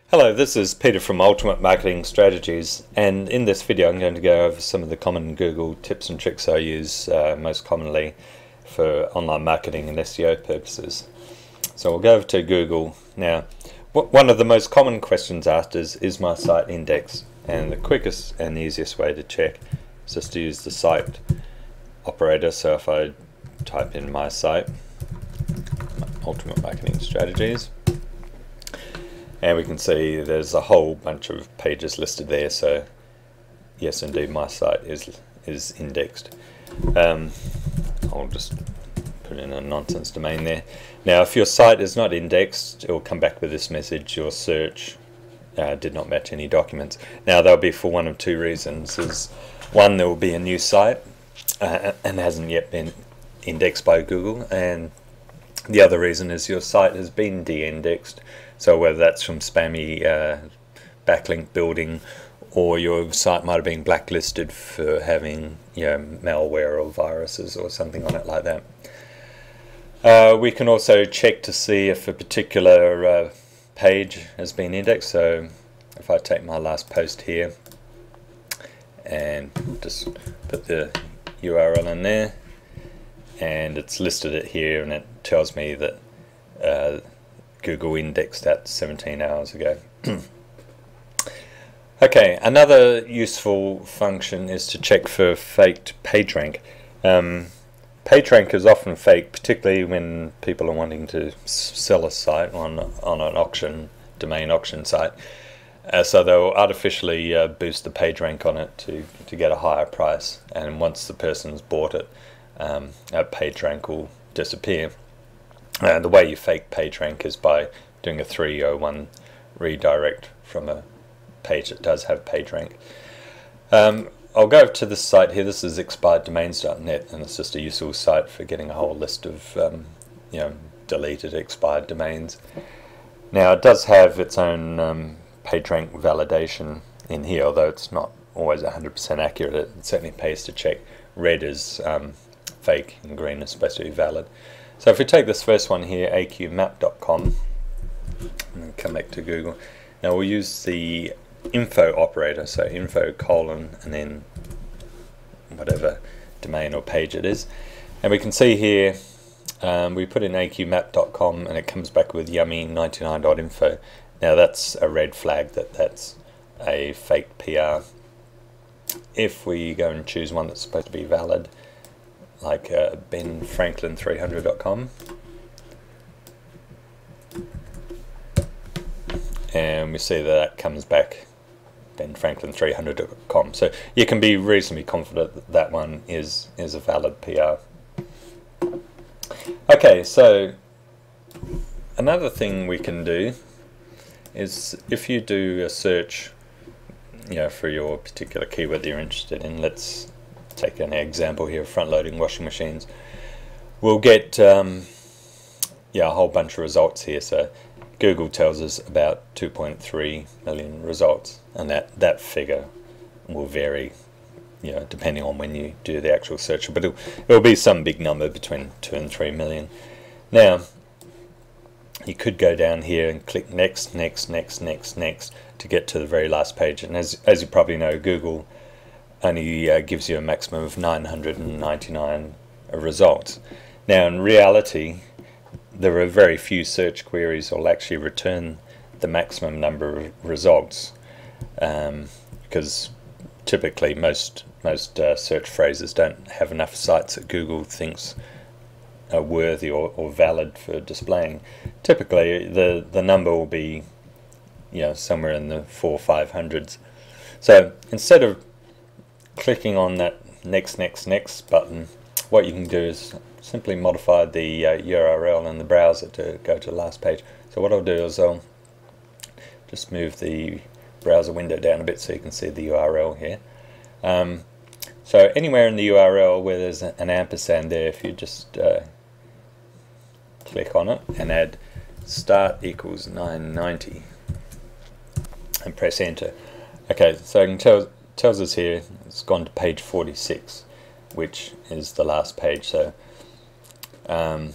Hello, this is Peter from Ultimate Marketing Strategies, and in this video I'm going to go over some of the common Google tips and tricks I use most commonly for online marketing and SEO purposes. So we'll go over to Google. Now, one of the most common questions asked is my site indexed? And the quickest and easiest way to check is just to use the site operator. So if I type in my site, Ultimate Marketing Strategies, and we can see there's a whole bunch of pages listed there. So yes, indeed, my site is indexed. I'll just put in a nonsense domain there. Now, if your site is not indexed, it will come back with this message: your search did not match any documents. Now, that'll be for one of two reasons. One, there will be a new site and hasn't yet been indexed by Google, and the other reason is your site has been de-indexed. So whether that's from spammy backlink building, or your site might have been blacklisted for having malware or viruses or something on it like that. We can also check to see if a particular page has been indexed. So if I take my last post here and just put the URL in there, and it's listed it here, and it tells me that Google indexed that 17 hours ago. Okay, another useful function is to check for faked PageRank. PageRank is often fake, particularly when people are wanting to sell a site on an domain auction site. So they'll artificially boost the PageRank on it to get a higher price, and once the person's bought it, that PageRank will disappear. The way you fake PageRank is by doing a 301 redirect from a page that does have PageRank. I'll go to this site here. This is expireddomains.net, and it's just a useful site for getting a whole list of deleted expired domains. Now, it does have its own PageRank validation in here, although it's not always 100% accurate. It certainly pays to check. Red is fake and green is supposed to be valid. So if we take this first one here, aqmap.com, and come back to Google. Now we'll use the info operator, so info : and then whatever domain or page it is. And we can see here, we put in aqmap.com and it comes back with yummy99.info. Now that's a red flag that's a fake PR. If we go and choose one that's supposed to be valid, like benfranklin300.com, and we see that comes back benfranklin300.com. So you can be reasonably confident that that one is a valid PR. Okay, so another thing we can do is, if you do a search for your particular keyword that you're interested in, let's take an example here, front-loading washing machines. We'll get a whole bunch of results here. So Google tells us about 2.3 million results, and that figure will vary depending on when you do the actual search, but it'll be some big number between 2 and 3 million. Now, you could go down here and click next, next, next, next, next to get to the very last page, and as you probably know, Google only gives you a maximum of 999 results. Now, in reality, there are very few search queries that will actually return the maximum number of results, because typically most search phrases don't have enough sites that Google thinks are worthy or valid for displaying. Typically, the number will be somewhere in the 400 or 500s. So instead of clicking on that next, next, next button, what you can do is simply modify the URL in the browser to go to the last page. So what I'll do is I'll just move the browser window down a bit so you can see the URL here. So anywhere in the URL where there's an ampersand there, if you just click on it and add start equals 990 and press enter. Okay, so it tells us here it's gone to page 46, which is the last page. So down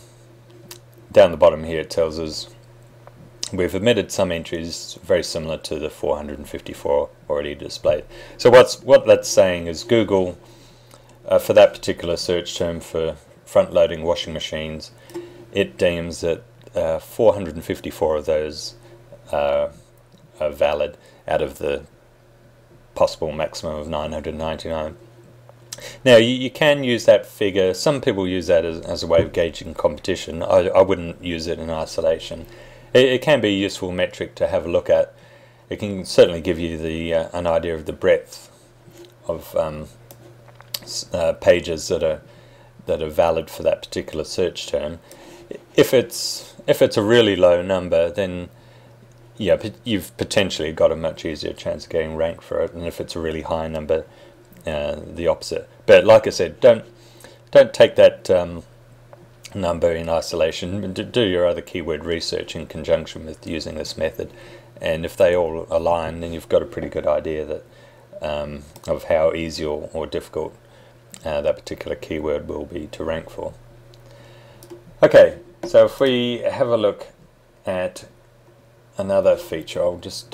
the bottom here it tells us we've omitted some entries very similar to the 454 already displayed. So what that's saying is Google, for that particular search term for front-loading washing machines, it deems that 454 of those are valid out of the possible maximum of 999. Now you can use that figure. Some people use that as a way of gauging competition. I wouldn't use it in isolation. It can be a useful metric to have a look at. It can certainly give you an idea of the breadth of pages that are valid for that particular search term. If it's a really low number, then yeah, you've potentially got a much easier chance of getting ranked for it. And if it's a really high number, the opposite. But like I said, don't take that number in isolation. Do your other keyword research in conjunction with using this method, and if they all align, then you've got a pretty good idea that of how easy or difficult that particular keyword will be to rank for. Okay, so if we have a look at another feature, I'll just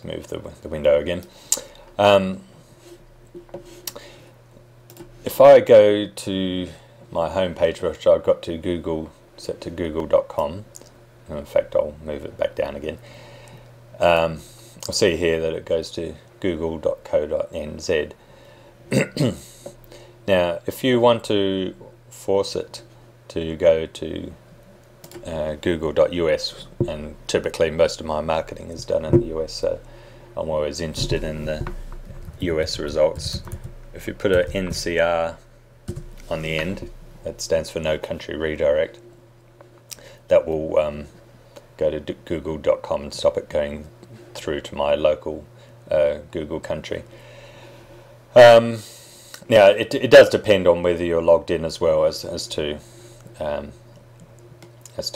move the window again. If I go to my home page, which I've got to Google, set to google.com, in fact I'll move it back down again, I'll see here that it goes to google.co.nz. Now if you want to force it to go to google.us, and typically most of my marketing is done in the US, so I'm always interested in the US results. If you put a NCR on the end, that stands for no country redirect, that will go to google.com and stop it going through to my local Google country. Now it does depend on whether you're logged in as well as to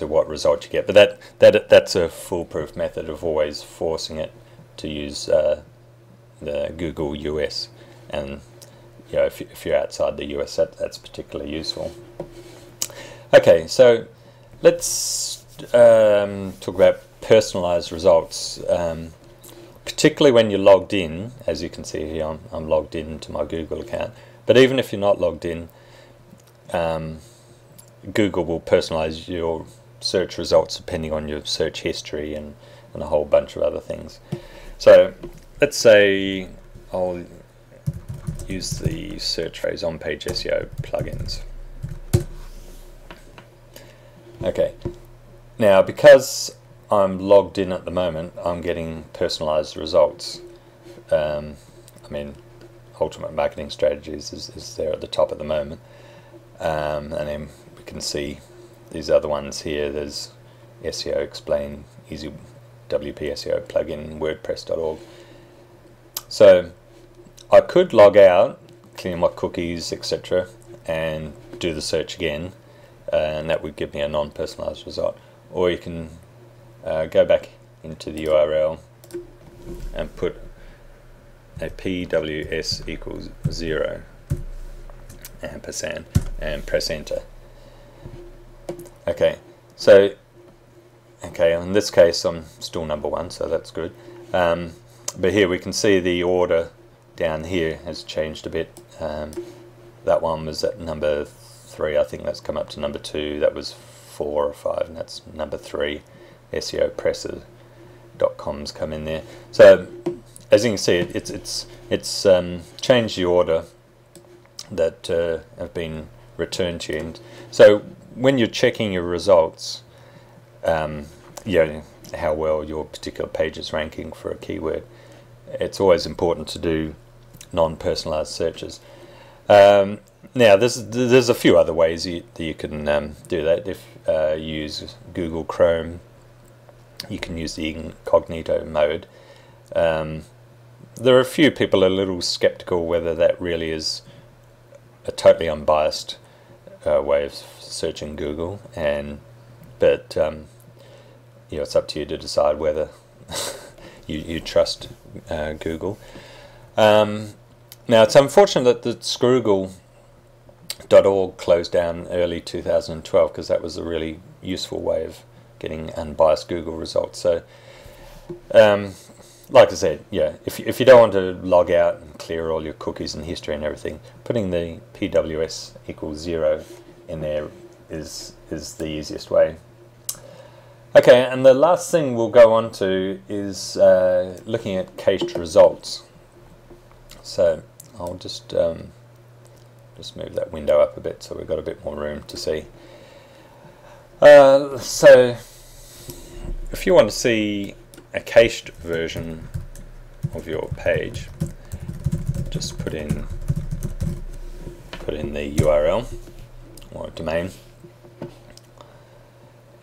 what result you get, but that's a foolproof method of always forcing it to use the Google US, and you know, if you're outside the US, that's particularly useful. Okay, so let's talk about personalized results, particularly when you're logged in. As you can see here, I'm logged in to my Google account, but even if you're not logged in, Google will personalize your search results depending on your search history and a whole bunch of other things. So let's say I'll use the search phrase on-page SEO plugins. Okay, now because I'm logged in at the moment, I'm getting personalized results. I mean, Ultimate Marketing Strategies is there at the top at the moment, and then we can see these other ones here. There's SEO Explain, Easy WP SEO plugin, WordPress.org. So I could log out, clear my cookies, etc., and do the search again, and that would give me a non-personalized result. Or you can go back into the URL and put a PWS equals 0 ampersand and press enter. Okay, so in this case I'm still number 1, so that's good. But here we can see the order down here has changed a bit. That one was at number 3, I think that's come up to number 2. That was 4 or 5, and that's number 3. SEOpresser.com's come in there. So as you can see, it's changed the order that have been returned to you. So when you're checking your results, you know, how well your particular page is ranking for a keyword, it's always important to do non-personalized searches. Now there's a few other ways that you can do that. If you use Google Chrome, you can use the incognito mode. There are a few people a little skeptical whether that really is a totally unbiased way of searching Google, but you know, it's up to you to decide whether you trust Google. Now it's unfortunate that the Scroogle.org closed down early 2012, because that was a really useful way of getting unbiased Google results. So like I said, yeah, if you don't want to log out and clear all your cookies and history and everything, putting the PWS equals 0 in there is the easiest way. Okay, and the last thing we'll go on to is looking at cached results. So I'll just move that window up a bit so we've got a bit more room to see. So if you want to see a cached version of your page, just put in the URL or domain,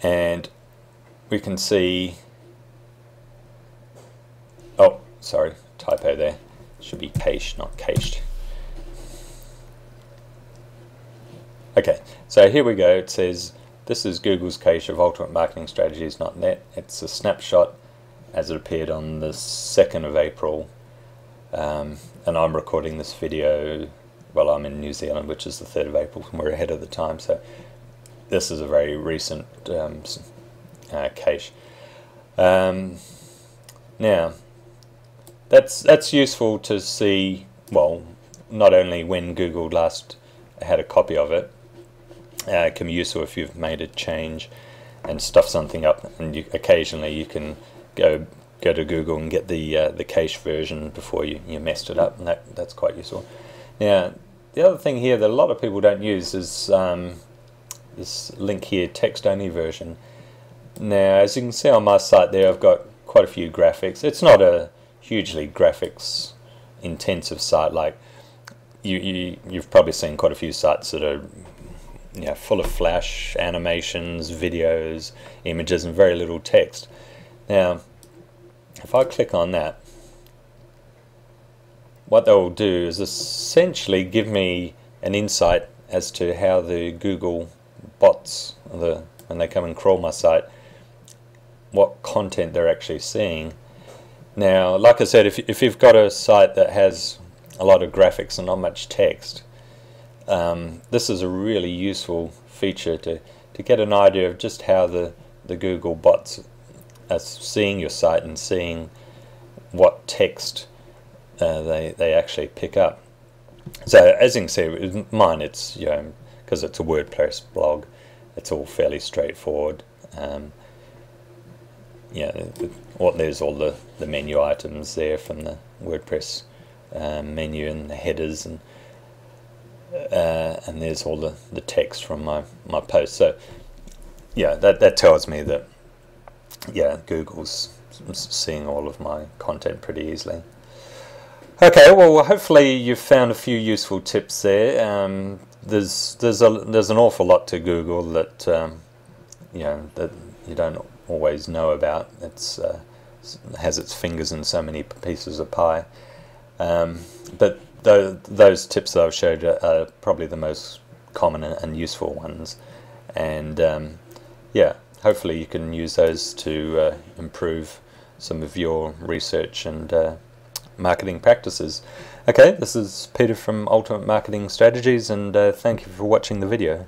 and we can see, oh sorry, typo there, it should be cached, not cached. Okay, so here we go. It says this is Google's cache of ultimate marketing strategies.net. It's a snapshot as it appeared on the 2nd of April, and I'm recording this video, well, I'm in New Zealand, which is the 3rd of April, and we're ahead of the time, so this is a very recent cache. Now that's useful to see, well, not only when Google last had a copy of it. It can be useful if you've made a change and stuff something up, and occasionally you can go to Google and get the cache version before you messed it up, and that's quite useful. Now the other thing here that a lot of people don't use is this link here, text only version. Now as you can see on my site there, I've got quite a few graphics. It's not a hugely graphics intensive site. Like you've probably seen quite a few sites that are full of flash animations, videos, images, and very little text. Now if I click on that, what they will do is essentially give me an insight as to how the Google bots, when they come and crawl my site, what content they're actually seeing. Now like I said, if you've got a site that has a lot of graphics and not much text, this is a really useful feature to get an idea of just how the Google bots are seeing your site and seeing what text they actually pick up. So as you can see with mine, it's because it's a WordPress blog, it's all fairly straightforward. There's all the menu items there from the WordPress menu and the headers, and there's all the text from my post. So yeah, that tells me that Google's seeing all of my content pretty easily. Okay, well hopefully you've found a few useful tips there. There's an awful lot to Google that that you don't always know about. It has its fingers in so many pieces of pie, but those tips that I've showed are probably the most common and useful ones, and hopefully you can use those to improve some of your research and marketing practices. Okay, this is Peter from Ultimate Marketing Strategies, and thank you for watching the video.